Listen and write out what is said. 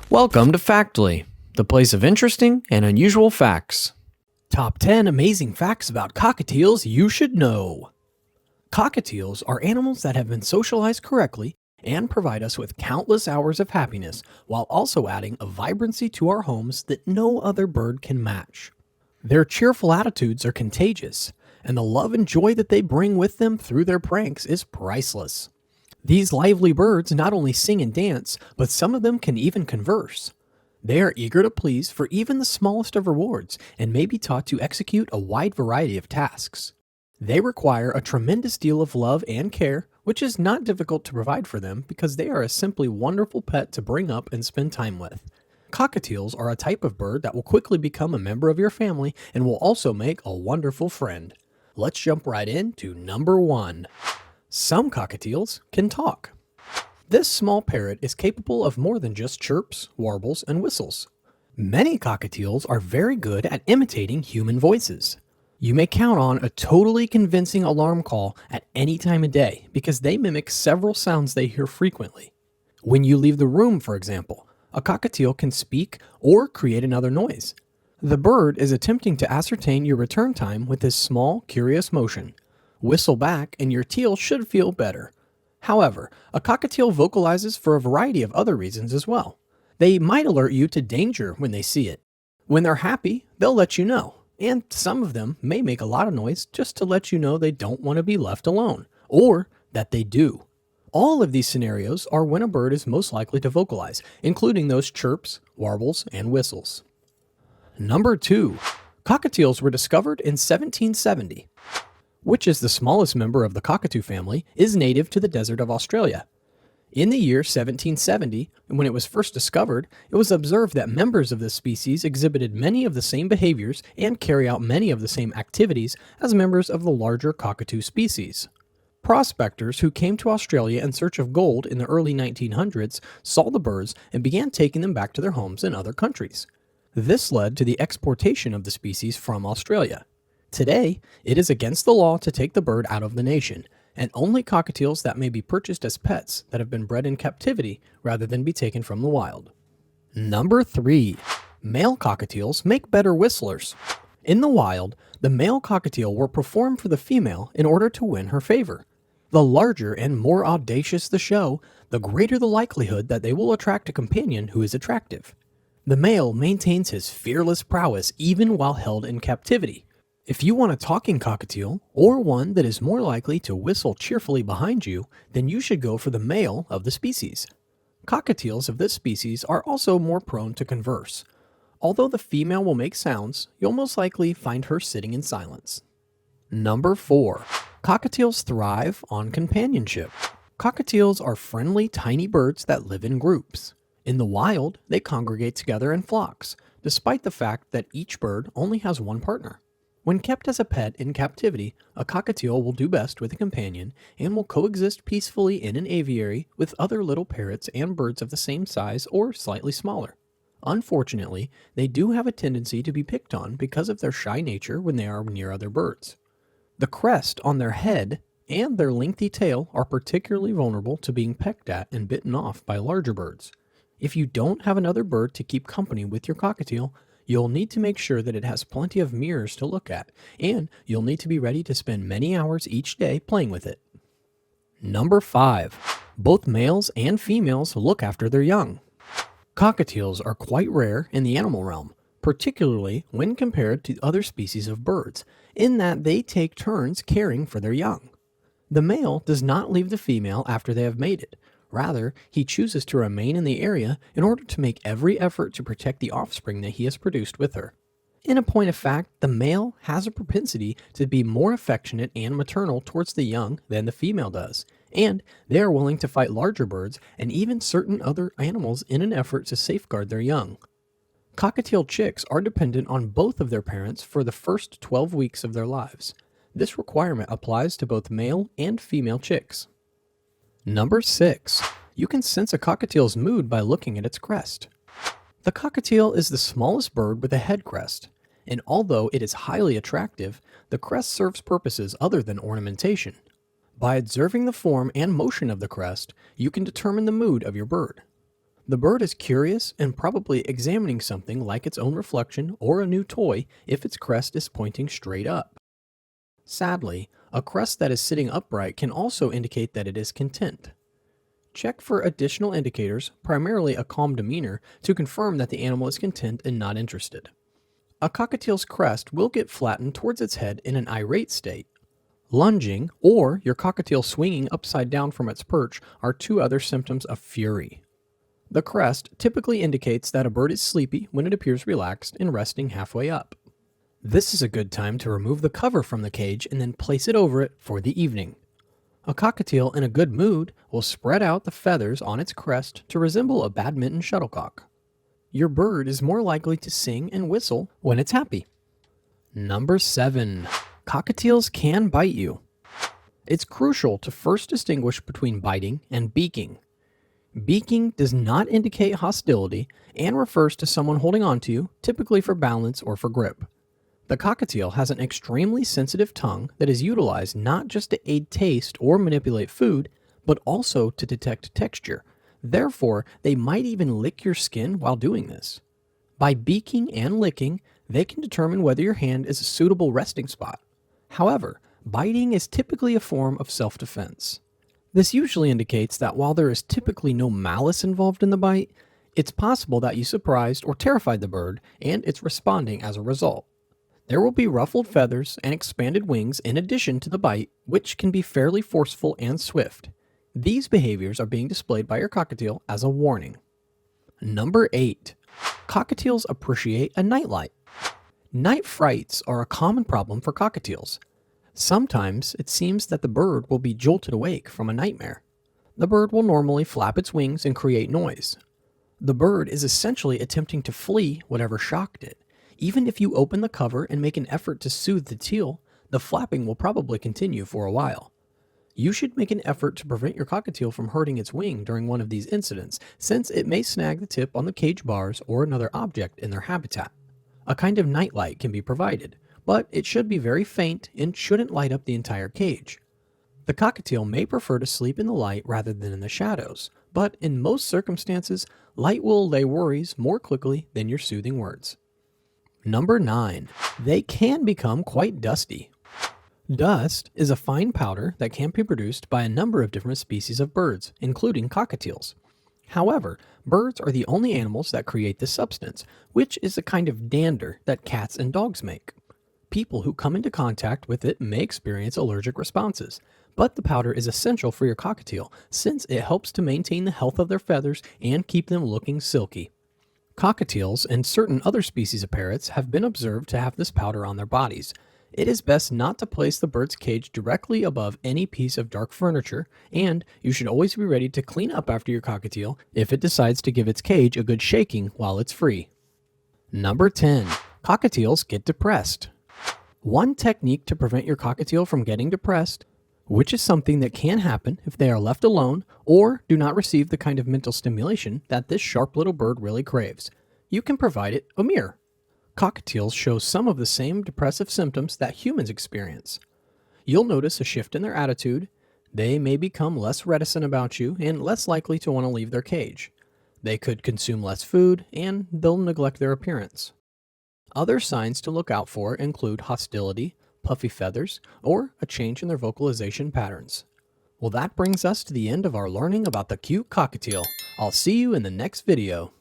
Welcome to Factly, the place of interesting and unusual facts. Top 10 amazing facts about cockatiels you should know. Cockatiels are animals that have been socialized correctly and provide us with countless hours of happiness while also adding a vibrancy to our homes that no other bird can match. Their cheerful attitudes are contagious, and the love and joy that they bring with them through their pranks is priceless. These lively birds not only sing and dance, but some of them can even converse. They are eager to please for even the smallest of rewards and may be taught to execute a wide variety of tasks. They require a tremendous deal of love and care, which is not difficult to provide for them because they are a simply wonderful pet to bring up and spend time with. Cockatiels are a type of bird that will quickly become a member of your family and will also make a wonderful friend. Let's jump right into number 1. Some cockatiels can talk. This small parrot is capable of more than just chirps, warbles, and whistles. Many cockatiels are very good at imitating human voices. You may count on a totally convincing alarm call at any time of day because they mimic several sounds they hear frequently. When you leave the room, for example, a cockatiel can speak or create another noise. The bird is attempting to ascertain your return time with this small, curious motion. Whistle back and your teal should feel better. However, a cockatiel vocalizes for a variety of other reasons as well. They might alert you to danger when they see it. When they're happy, they'll let you know, and some of them may make a lot of noise just to let you know they don't want to be left alone, or that they do. All of these scenarios are when a bird is most likely to vocalize, including those chirps, warbles, and whistles. Number 2. Cockatiels were discovered in 1770. Which is the smallest member of the cockatoo family, is native to the desert of Australia. In the year 1770, when it was first discovered, it was observed that members of this species exhibited many of the same behaviors and carry out many of the same activities as members of the larger cockatoo species. Prospectors who came to Australia in search of gold in the early 1900s saw the birds and began taking them back to their homes in other countries. This led to the exportation of the species from Australia. Today, it is against the law to take the bird out of the nation, and only cockatiels that may be purchased as pets that have been bred in captivity rather than be taken from the wild. Number 3. Male cockatiels make better whistlers. In the wild, the male cockatiel will perform for the female in order to win her favor. The larger and more audacious the show, the greater the likelihood that they will attract a companion who is attractive. The male maintains his fearless prowess even while held in captivity. If you want a talking cockatiel, or one that is more likely to whistle cheerfully behind you, then you should go for the male of the species. Cockatiels of this species are also more prone to converse. Although the female will make sounds, you'll most likely find her sitting in silence. Number 4. Cockatiels thrive on companionship. Cockatiels are friendly, tiny birds that live in groups. In the wild, they congregate together in flocks, despite the fact that each bird only has one partner. When kept as a pet in captivity, a cockatiel will do best with a companion and will coexist peacefully in an aviary with other little parrots and birds of the same size or slightly smaller. Unfortunately, they do have a tendency to be picked on because of their shy nature when they are near other birds. The crest on their head and their lengthy tail are particularly vulnerable to being pecked at and bitten off by larger birds. If you don't have another bird to keep company with your cockatiel, you'll need to make sure that it has plenty of mirrors to look at, and you'll need to be ready to spend many hours each day playing with it. Number 5. Both males and females look after their young. Cockatiels are quite rare in the animal realm, particularly when compared to other species of birds, in that they take turns caring for their young. The male does not leave the female after they have mated. Rather, he chooses to remain in the area in order to make every effort to protect the offspring that he has produced with her. In a point of fact, the male has a propensity to be more affectionate and maternal towards the young than the female does, and they are willing to fight larger birds and even certain other animals in an effort to safeguard their young. Cockatiel chicks are dependent on both of their parents for the first 12 weeks of their lives. This requirement applies to both male and female chicks. Number 6. You can sense a cockatiel's mood by looking at its crest. The cockatiel is the smallest bird with a head crest, and although it is highly attractive, the crest serves purposes other than ornamentation. By observing the form and motion of the crest, you can determine the mood of your bird. The bird is curious and probably examining something like its own reflection or a new toy if its crest is pointing straight up. Sadly, a crest that is sitting upright can also indicate that it is content. Check for additional indicators, primarily a calm demeanor, to confirm that the animal is content and not interested. A cockatiel's crest will get flattened towards its head in an irate state. Lunging or your cockatiel swinging upside down from its perch are two other symptoms of fury. The crest typically indicates that a bird is sleepy when it appears relaxed and resting halfway up. This is a good time to remove the cover from the cage and then place it over it for the evening. A cockatiel in a good mood will spread out the feathers on its crest to resemble a badminton shuttlecock. Your bird is more likely to sing and whistle when it's happy. Number 7. Cockatiels can bite you. It's crucial to first distinguish between biting and beaking. Beaking does not indicate hostility and refers to someone holding onto you, typically for balance or for grip. The cockatiel has an extremely sensitive tongue that is utilized not just to aid taste or manipulate food, but also to detect texture. Therefore, they might even lick your skin while doing this. By beaking and licking, they can determine whether your hand is a suitable resting spot. However, biting is typically a form of self-defense. This usually indicates that while there is typically no malice involved in the bite, it's possible that you surprised or terrified the bird and it's responding as a result. There will be ruffled feathers and expanded wings in addition to the bite, which can be fairly forceful and swift. These behaviors are being displayed by your cockatiel as a warning. Number 8. Cockatiels appreciate a nightlight. Night frights are a common problem for cockatiels. Sometimes it seems that the bird will be jolted awake from a nightmare. The bird will normally flap its wings and create noise. The bird is essentially attempting to flee whatever shocked it. Even if you open the cover and make an effort to soothe the teal, the flapping will probably continue for a while. You should make an effort to prevent your cockatiel from hurting its wing during one of these incidents, since it may snag the tip on the cage bars or another object in their habitat. A kind of nightlight can be provided, but it should be very faint and shouldn't light up the entire cage. The cockatiel may prefer to sleep in the light rather than in the shadows, but in most circumstances, light will allay worries more quickly than your soothing words. Number 9. They can become quite dusty. Dust is a fine powder that can be produced by a number of different species of birds, including cockatiels. However, birds are the only animals that create this substance, which is a kind of dander that cats and dogs make. People who come into contact with it may experience allergic responses, but the powder is essential for your cockatiel since it helps to maintain the health of their feathers and keep them looking silky. Cockatiels and certain other species of parrots have been observed to have this powder on their bodies. It is best not to place the bird's cage directly above any piece of dark furniture, and you should always be ready to clean up after your cockatiel if it decides to give its cage a good shaking while it's free. Number 10. Cockatiels get depressed. One technique to prevent your cockatiel from getting depressed, which is something that can happen if they are left alone or do not receive the kind of mental stimulation that this sharp little bird really craves. You can provide it a mirror. Cockatiels show some of the same depressive symptoms that humans experience. You'll notice a shift in their attitude. They may become less reticent about you and less likely to want to leave their cage. They could consume less food and they'll neglect their appearance. Other signs to look out for include hostility, puffy feathers, or a change in their vocalization patterns. Well, that brings us to the end of our learning about the cute cockatiel. I'll see you in the next video.